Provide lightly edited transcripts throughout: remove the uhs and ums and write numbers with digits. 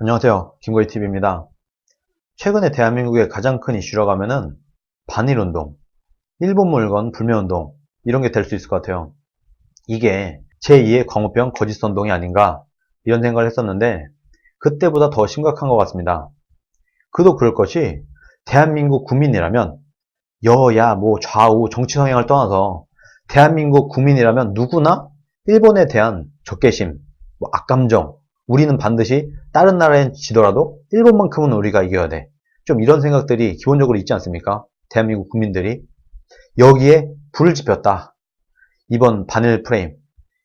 안녕하세요. 김거희TV입니다. 최근에 대한민국의 가장 큰 이슈라고 하면은 반일운동, 일본 물건 불매운동 이런 게 될 수 있을 것 같아요. 이게 제2의 광우병 거짓선동이 아닌가 이런 생각을 했었는데 그때보다 더 심각한 것 같습니다. 그도 그럴 것이 대한민국 국민이라면 여야 좌우 정치 성향을 떠나서 대한민국 국민이라면 누구나 일본에 대한 적개심, 악감정, 우리는 반드시 다른 나라에 지더라도 일본만큼은 우리가 이겨야 돼. 좀 이런 생각들이 기본적으로 있지 않습니까? 대한민국 국민들이. 여기에 불을 지폈다. 이번 반일 프레임,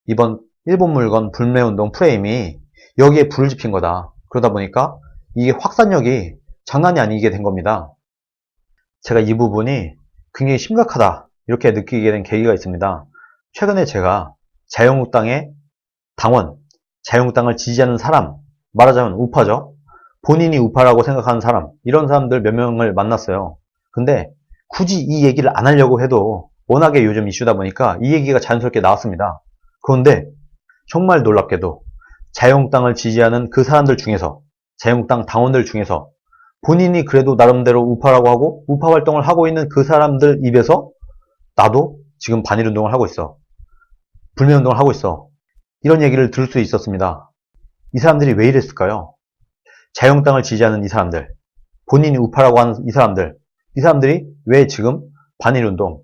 이번 일본 물건 불매운동 프레임이 여기에 불을 지핀 거다. 그러다 보니까 이게 확산력이 장난이 아니게 된 겁니다. 제가 이 부분이 굉장히 심각하다 이렇게 느끼게 된 계기가 있습니다. 최근에 제가 자유한국당의 당원, 자유한국당을 지지하는 사람, 말하자면 우파죠. 본인이 우파라고 생각하는 사람, 이런 사람들 몇 명을 만났어요. 근데 굳이 이 얘기를 안 하려고 해도 워낙에 요즘 이슈다 보니까 이 얘기가 자연스럽게 나왔습니다. 그런데 정말 놀랍게도 자유한국당을 지지하는 그 사람들 중에서, 자유한국당 당원들 중에서 본인이 그래도 나름대로 우파라고 하고 우파 활동을 하고 있는 그 사람들 입에서 나도 지금 반일운동을 하고 있어. 불매운동을 하고 있어. 이런 얘기를 들을 수 있었습니다. 이 사람들이 왜 이랬을까요? 자유한국당을 지지하는 이 사람들, 본인이 우파라고 하는 이 사람들이 왜 지금 반일운동,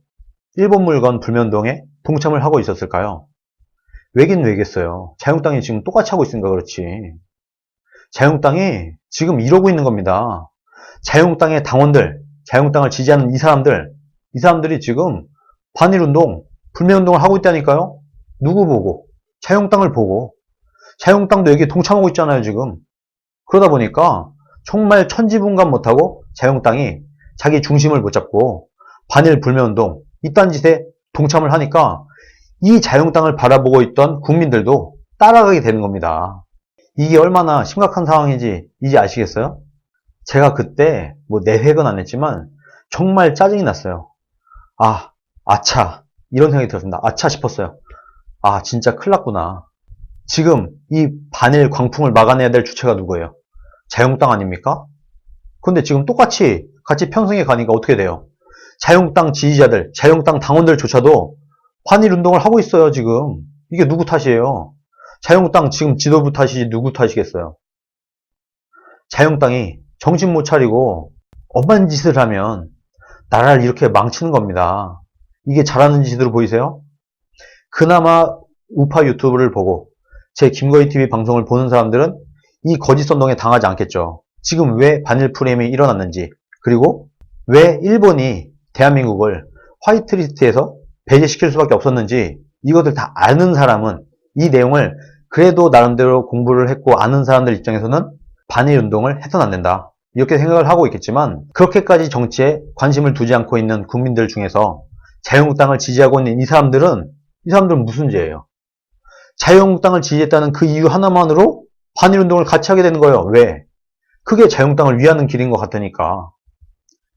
일본 물건 불매운동에 동참을 하고 있었을까요? 왜긴 왜겠어요. 자유한국당이 지금 똑같이 하고 있으니까 그렇지. 자유한국당이 지금 이러고 있는 겁니다. 자유한국당의 당원들, 자유한국당을 지지하는 이 사람들이 지금 반일운동, 불매운동을 하고 있다니까요? 누구 보고? 자유한국당을 보고. 자유한국당도 여기에 동참하고 있잖아요, 지금. 그러다 보니까 정말 천지분간 못하고 자유한국당이 자기 중심을 못 잡고 반일 불매운동, 이딴 짓에 동참을 하니까 이 자유한국당을 바라보고 있던 국민들도 따라가게 되는 겁니다. 이게 얼마나 심각한 상황인지 이제 아시겠어요? 제가 그때 내색은 안 했지만 정말 짜증이 났어요. 아차 이런 생각이 들었습니다. 아차 싶었어요. 진짜 큰일 났구나. 지금 이 반일 광풍을 막아내야 될 주체가 누구예요? 자유한국당 아닙니까? 근데 지금 똑같이 같이 편성해 가니까 어떻게 돼요? 자유한국당 지지자들, 자유한국당 당원들조차도 반일 운동을 하고 있어요, 지금. 이게 누구 탓이에요? 자유한국당 지금 지도부 탓이지 누구 탓이겠어요? 자유한국당이 정신 못 차리고 엄한 짓을 하면 나라를 이렇게 망치는 겁니다. 이게 잘하는 짓으로 보이세요? 그나마 우파 유튜브를 보고 제 김거희TV 방송을 보는 사람들은 이 거짓선동에 당하지 않겠죠. 지금 왜 반일 프레임이 일어났는지, 그리고 왜 일본이 대한민국을 화이트리스트에서 배제시킬 수밖에 없었는지 이것을 다 아는 사람은 이 내용을 그래도 나름대로 공부를 했고 아는 사람들 입장에서는 반일 운동을 해서는 안 된다. 이렇게 생각을 하고 있겠지만 그렇게까지 정치에 관심을 두지 않고 있는 국민들 중에서 자유한국당을 지지하고 있는 이 사람들은 무슨 죄예요? 자유한국당을 지지했다는 그 이유 하나만으로 반일운동을 같이 하게 되는 거예요. 왜? 그게 자유한국당을 위하는 길인 것 같으니까.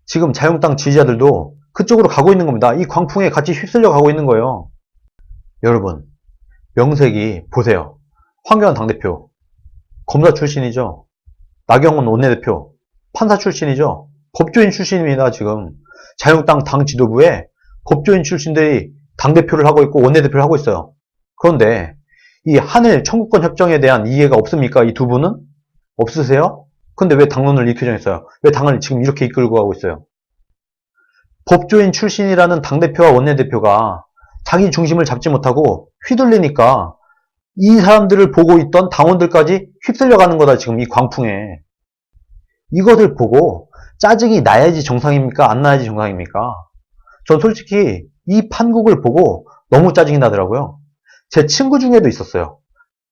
지금 자유한국당 지지자들도 그쪽으로 가고 있는 겁니다. 이 광풍에 같이 휩쓸려 가고 있는 거예요. 여러분, 명색이 보세요. 황교안 당대표, 검사 출신이죠. 나경원 원내대표, 판사 출신이죠. 법조인 출신입니다, 지금. 자유한국당 당 지도부에 법조인 출신들이 당대표를 하고 있고 원내대표를 하고 있어요. 그런데 이 한일 청구권 협정에 대한 이해가 없습니까? 이 두 분은? 없으세요? 근데 왜 당론을 이렇게 정했어요? 왜 당을 지금 이렇게 이끌고 가고 있어요? 법조인 출신이라는 당대표와 원내대표가 자기 중심을 잡지 못하고 휘둘리니까 이 사람들을 보고 있던 당원들까지 휩쓸려 가는 거다, 지금 이 광풍에. 이것을 보고 짜증이 나야지 정상입니까? 안 나야지 정상입니까? 전 솔직히 이 판국을 보고 너무 짜증이 나더라고요. 제 친구 중에도 있었어요.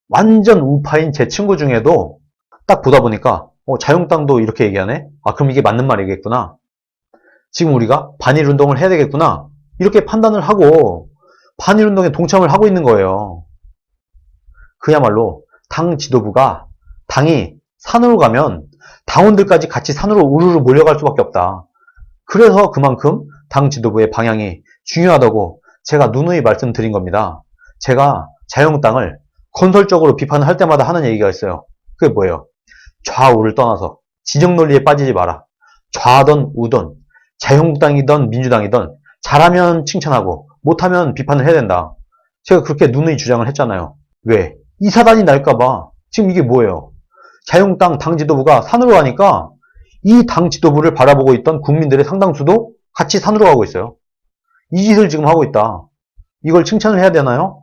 완전 우파인 제 친구 중에도 딱 보다 보니까 자유한국당도 이렇게 얘기하네? 그럼 이게 맞는 말이겠구나. 지금 우리가 반일운동을 해야 되겠구나. 이렇게 판단을 하고 반일운동에 동참을 하고 있는 거예요. 그야말로 당 지도부가 당이 산으로 가면 당원들까지 같이 산으로 우르르 몰려갈 수밖에 없다. 그래서 그만큼 당 지도부의 방향이 중요하다고 제가 누누이 말씀드린 겁니다. 제가 자유한국당을 건설적으로 비판을 할 때마다 하는 얘기가 있어요. 그게 뭐예요? 좌우를 떠나서 진영 논리에 빠지지 마라. 좌든 우든 자유한국당이든 민주당이든 잘하면 칭찬하고 못하면 비판을 해야 된다. 제가 그렇게 누누이 주장을 했잖아요. 왜? 이 사단이 날까봐. 지금 이게 뭐예요? 자유한국당 당 지도부가 산으로 가니까 이 당 지도부를 바라보고 있던 국민들의 상당수도 같이 산으로 가고 있어요. 이 짓을 지금 하고 있다. 이걸 칭찬을 해야 되나요?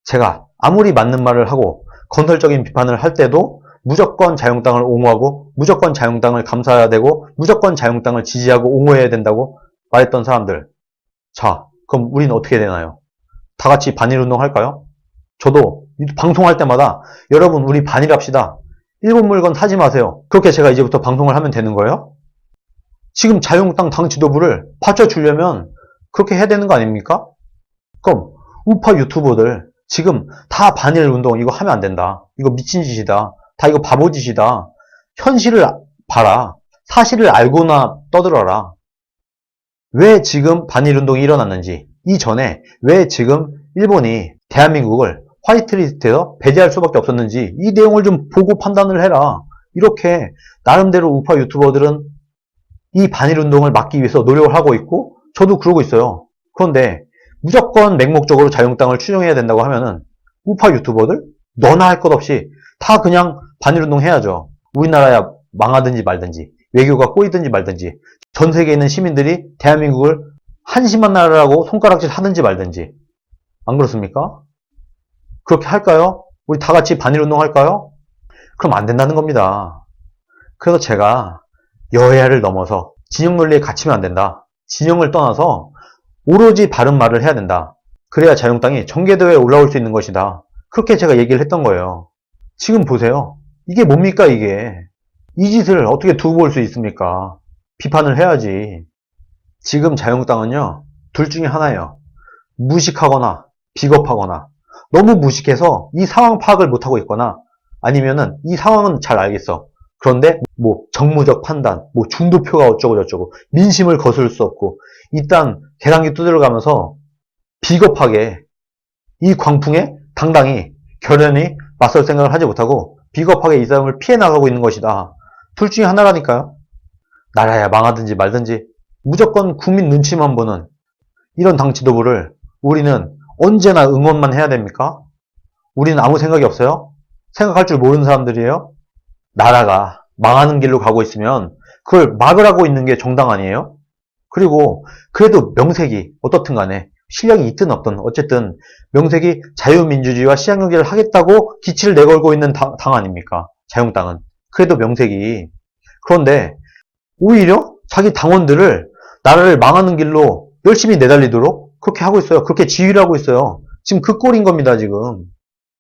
제가 아무리 맞는 말을 하고 건설적인 비판을 할 때도 무조건 자유한국당을 옹호하고 무조건 자유한국당을 감사해야 되고 무조건 자유한국당을 지지하고 옹호해야 된다고 말했던 사람들. 자, 그럼 우리는 어떻게 되나요? 다 같이 반일운동 할까요? 저도 방송할 때마다 여러분 우리 반일합시다. 일본 물건 사지 마세요. 그렇게 제가 이제부터 방송을 하면 되는 거예요? 지금 자유한국당 당 지도부를 받쳐주려면 그렇게 해야 되는 거 아닙니까? 그럼 우파 유튜버들 지금 다 반일운동 이거 하면 안 된다. 이거 미친 짓이다. 다 이거 바보 짓이다. 현실을 봐라. 사실을 알고나 떠들어라. 왜 지금 반일운동이 일어났는지, 이전에 왜 지금 일본이 대한민국을 화이트리스트에서 배제할 수밖에 없었는지 이 내용을 좀 보고 판단을 해라. 이렇게 나름대로 우파 유튜버들은 이 반일운동을 막기 위해서 노력을 하고 있고 저도 그러고 있어요. 그런데 무조건 맹목적으로 자유한국당을 추종해야 된다고 하면은 우파 유튜버들 너나 할 것 없이 다 그냥 반일운동 해야죠. 우리나라야 망하든지 말든지 외교가 꼬이든지 말든지 전 세계에 있는 시민들이 대한민국을 한심한 나라라고 손가락질 하든지 말든지. 안 그렇습니까? 그렇게 할까요? 우리 다 같이 반일운동 할까요? 그럼 안 된다는 겁니다. 그래서 제가 여야를 넘어서 진영 논리에 갇히면 안 된다. 진영을 떠나서 오로지 바른 말을 해야 된다. 그래야 자유한국당이 전개대회에 올라올 수 있는 것이다. 그렇게 제가 얘기를 했던 거예요. 지금 보세요. 이게 뭡니까 이게. 이 짓을 어떻게 두고 볼 수 있습니까? 비판을 해야지. 지금 자유한국당은요. 둘 중에 하나예요. 무식하거나 비겁하거나 너무 무식해서 이 상황 파악을 못하고 있거나 아니면은 이 상황은 잘 알겠어. 그런데 뭐 정무적 판단, 뭐 중도표가 어쩌고 저쩌고 민심을 거스를 수 없고 일단 계산기 두드려가면서 비겁하게 이 광풍에 당당히 결연히 맞설 생각을 하지 못하고 비겁하게 이 싸움을 피해 나가고 있는 것이다. 둘 중에 하나라니까요. 나라야 망하든지 말든지 무조건 국민 눈치만 보는 이런 당 지도부를 우리는 언제나 응원만 해야 됩니까? 우리는 아무 생각이 없어요? 생각할 줄 모르는 사람들이에요? 나라가 망하는 길로 가고 있으면 그걸 막으라고 있는 게 정당 아니에요? 그리고 그래도 명색이 어떻든 간에 실력이 있든 없든 어쨌든 명색이 자유민주주의와 시장경제를 하겠다고 기치를 내걸고 있는 당 아닙니까? 자유한국당은. 그래도 명색이. 그런데 오히려 자기 당원들을 나라를 망하는 길로 열심히 내달리도록 그렇게 하고 있어요. 그렇게 지휘를 하고 있어요. 지금 그 꼴인 겁니다. 지금.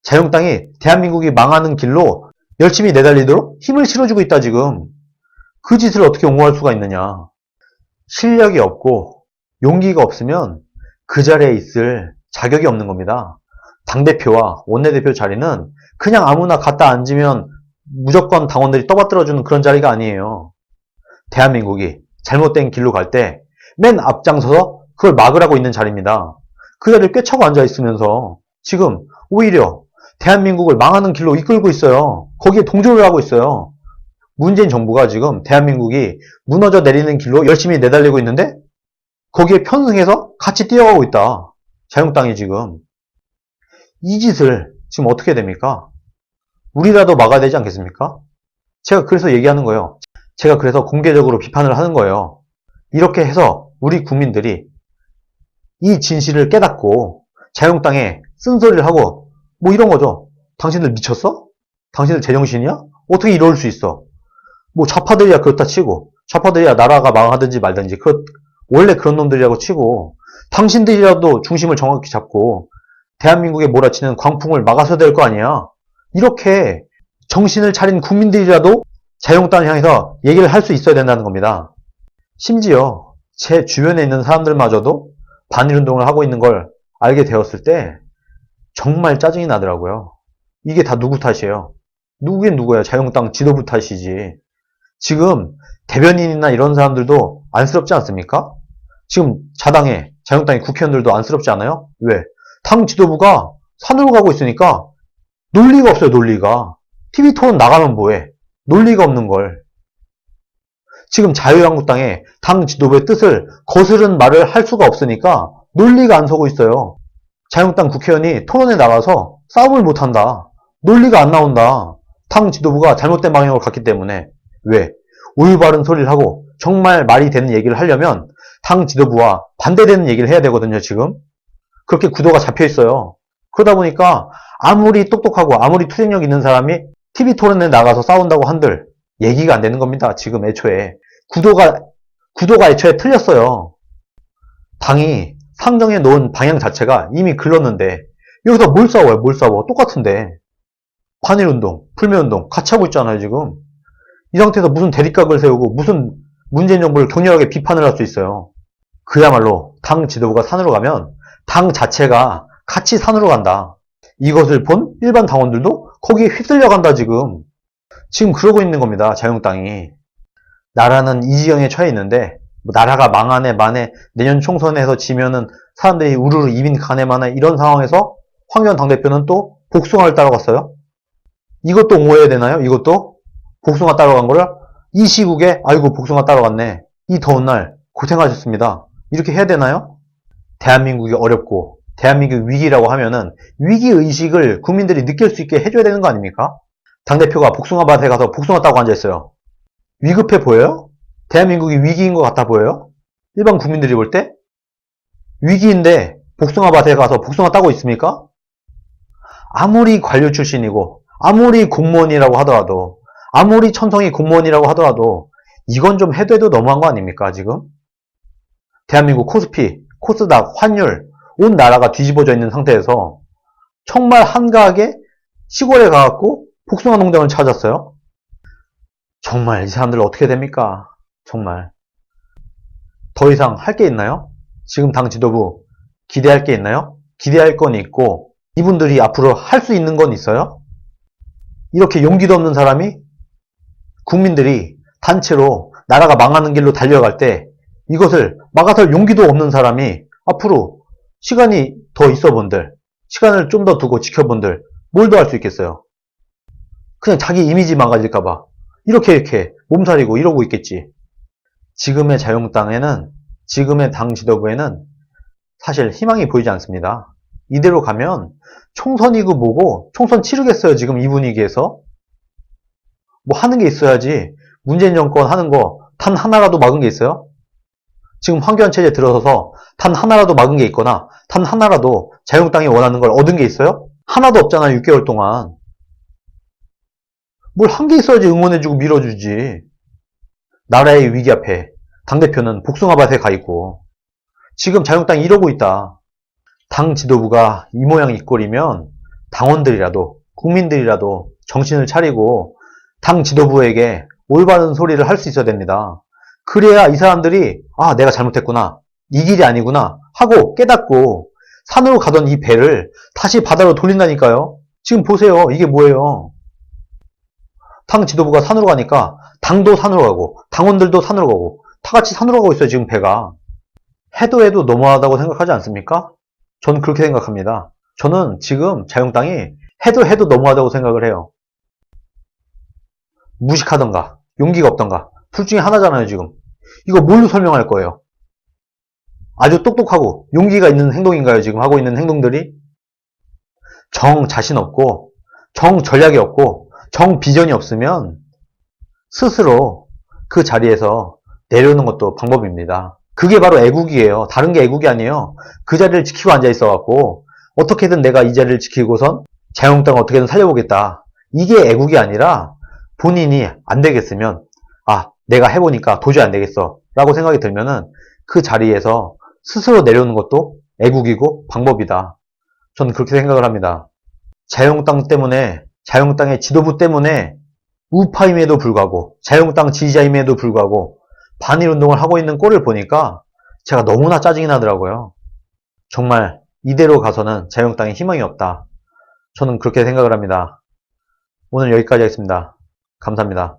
자유한국당이 대한민국이 망하는 길로 열심히 내달리도록 힘을 실어주고 있다. 지금. 그 짓을 어떻게 옹호할 수가 있느냐. 실력이 없고 용기가 없으면 그 자리에 있을 자격이 없는 겁니다. 당대표와 원내대표 자리는 그냥 아무나 갖다 앉으면 무조건 당원들이 떠받들어주는 그런 자리가 아니에요. 대한민국이 잘못된 길로 갈 때 맨 앞장서서 그걸 막으라고 있는 자리입니다. 그 자리를 꿰차고 앉아있으면서 지금 오히려 대한민국을 망하는 길로 이끌고 있어요. 거기에 동조를 하고 있어요. 문재인 정부가 지금 대한민국이 무너져 내리는 길로 열심히 내달리고 있는데 거기에 편승해서 같이 뛰어가고 있다. 자유한국당이 지금. 이 짓을 지금 어떻게 됩니까? 우리라도 막아야 되지 않겠습니까? 제가 그래서 얘기하는 거예요. 제가 그래서 공개적으로 비판을 하는 거예요. 이렇게 해서 우리 국민들이 이 진실을 깨닫고 자유한국당에 쓴소리를 하고 뭐 이런 거죠. 당신들 미쳤어? 당신들 제정신이야? 어떻게 이럴 수 있어? 뭐 좌파들이야 그렇다 치고 좌파들이야 나라가 망하든지 말든지 원래 그런 놈들이라고 치고 당신들이라도 중심을 정확히 잡고 대한민국에 몰아치는 광풍을 막아서야 될 거 아니야. 이렇게 정신을 차린 국민들이라도 자유한국당을 향해서 얘기를 할 수 있어야 된다는 겁니다. 심지어 제 주변에 있는 사람들마저도 반일운동을 하고 있는 걸 알게 되었을 때 정말 짜증이 나더라고요. 이게 다 누구 탓이에요? 누구긴 누구야? 자유한국당 지도부 탓이지. 지금 대변인이나 이런 사람들도 안쓰럽지 않습니까? 지금 자당의 자유한국당의 국회의원들도 안쓰럽지 않아요? 왜? 당 지도부가 산으로 가고 있으니까 논리가 없어요. 논리가. TV 토론 나가면 뭐해? 논리가 없는 걸. 지금 자유한국당의 당 지도부의 뜻을 거스른 말을 할 수가 없으니까 논리가 안 서고 있어요. 자유한국당 국회의원이 토론에 나가서 싸움을 못한다. 논리가 안 나온다. 당 지도부가 잘못된 방향으로 갔기 때문에. 왜? 올바른 소리를 하고 정말 말이 되는 얘기를 하려면 당 지도부와 반대되는 얘기를 해야 되거든요, 지금. 그렇게 구도가 잡혀 있어요. 그러다 보니까 아무리 똑똑하고 아무리 투쟁력 있는 사람이 TV 토론에 나가서 싸운다고 한들 얘기가 안 되는 겁니다, 지금 애초에. 구도가 애초에 틀렸어요. 당이 상정해 놓은 방향 자체가 이미 글렀는데 여기서 뭘 싸워요? 뭘 싸워? 똑같은데. 반일운동, 불매운동 같이 하고 있잖아요, 지금. 이 상태에서 무슨 대립각을 세우고 무슨 문재인 정부를 격렬하게 비판을 할 수 있어요. 그야말로 당 지도부가 산으로 가면 당 자체가 같이 산으로 간다. 이것을 본 일반 당원들도 거기에 휩쓸려 간다, 지금. 지금 그러고 있는 겁니다, 자유한국당이. 나라는 이 지경에 처해 있는데 뭐 나라가 망하네 마네 내년 총선에서 지면은 사람들이 우르르 이민 가네 마네 이런 상황에서 황교안 당대표는 또 복숭아를 따러 갔어요. 이것도 옹호해야 되나요? 이것도? 복숭아 따러 간 거를? 이 시국에 아이고 복숭아 따러 갔네. 이 더운 날 고생하셨습니다. 이렇게 해야 되나요? 대한민국이 어렵고 대한민국 위기라고 하면은 위기의식을 국민들이 느낄 수 있게 해줘야 되는 거 아닙니까? 당대표가 복숭아밭에 가서 복숭아 따고 앉아있어요. 위급해 보여요? 대한민국이 위기인 것 같아 보여요? 일반 국민들이 볼 때? 위기인데 복숭아밭에 가서 복숭아 따고 있습니까? 아무리 관료 출신이고 아무리 공무원이라고 하더라도 아무리 천성이 공무원이라고 하더라도 이건 좀 해도 너무한 거 아닙니까, 지금? 대한민국 코스피, 코스닥, 환율 온 나라가 뒤집어져 있는 상태에서 정말 한가하게 시골에 가갖고 복숭아 농장을 찾았어요? 정말 이 사람들 어떻게 됩니까? 정말. 더 이상 할 게 있나요? 지금 당 지도부 기대할 게 있나요? 기대할 건 있고 이분들이 앞으로 할 수 있는 건 있어요? 이렇게 용기도 없는 사람이 국민들이 단체로 나라가 망하는 길로 달려갈 때 이것을 막아설 용기도 없는 사람이 앞으로 시간이 더 있어 본들, 시간을 좀 더 두고 지켜본들 뭘 더 할 수 있겠어요? 그냥 자기 이미지 망가질까봐 이렇게 몸살이고 이러고 있겠지. 지금의 자유한국당에는, 지금의 당 지도부에는 사실 희망이 보이지 않습니다. 이대로 가면 총선이고 뭐고 총선 치르겠어요, 지금 이 분위기에서? 뭐 하는 게 있어야지. 문재인 정권 하는 거 단 하나라도 막은 게 있어요? 지금 황교안 체제 들어서서 단 하나라도 막은 게 있거나 단 하나라도 자유한국당이 원하는 걸 얻은 게 있어요? 하나도 없잖아요, 6개월 동안. 뭘 한 게 있어야지 응원해주고 밀어주지. 나라의 위기 앞에 당대표는 복숭아밭에 가 있고 지금 자유한국당이 이러고 있다. 당 지도부가 이 모양 이 꼴이면 당원들이라도 국민들이라도 정신을 차리고 당 지도부에게 올바른 소리를 할 수 있어야 됩니다. 그래야 이 사람들이 아 내가 잘못했구나, 이 길이 아니구나 하고 깨닫고 산으로 가던 이 배를 다시 바다로 돌린다니까요. 지금 보세요, 이게 뭐예요. 당 지도부가 산으로 가니까 당도 산으로 가고 당원들도 산으로 가고 다 같이 산으로 가고 있어요, 지금 배가. 해도 너무하다고 생각하지 않습니까? 저는 그렇게 생각합니다. 저는 지금 자유한국당이 해도 너무하다고 생각을 해요. 무식하던가 용기가 없던가 둘 중에 하나잖아요, 지금. 이거 뭘로 설명할 거예요? 아주 똑똑하고 용기가 있는 행동인가요, 지금 하고 있는 행동들이? 정 자신 없고 정 전략이 없고 정 비전이 없으면 스스로 그 자리에서 내려오는 것도 방법입니다. 그게 바로 애국이에요. 다른 게 애국이 아니에요. 그 자리를 지키고 앉아 있어갖고 어떻게든 내가 이 자리를 지키고선 자유한국당을 어떻게든 살려보겠다. 이게 애국이 아니라 본인이 안 되겠으면 아 내가 해보니까 도저히 안 되겠어 라고 생각이 들면은 그 자리에서 스스로 내려오는 것도 애국이고 방법이다. 저는 그렇게 생각을 합니다. 자유한국당 때문에, 자유한국당의 지도부 때문에 우파임에도 불구하고 자유한국당 지지자임에도 불구하고 반일운동을 하고 있는 꼴을 보니까 제가 너무나 짜증이 나더라고요. 정말 이대로 가서는 자유한국당에 희망이 없다. 저는 그렇게 생각을 합니다. 오늘 여기까지 하겠습니다. 감사합니다.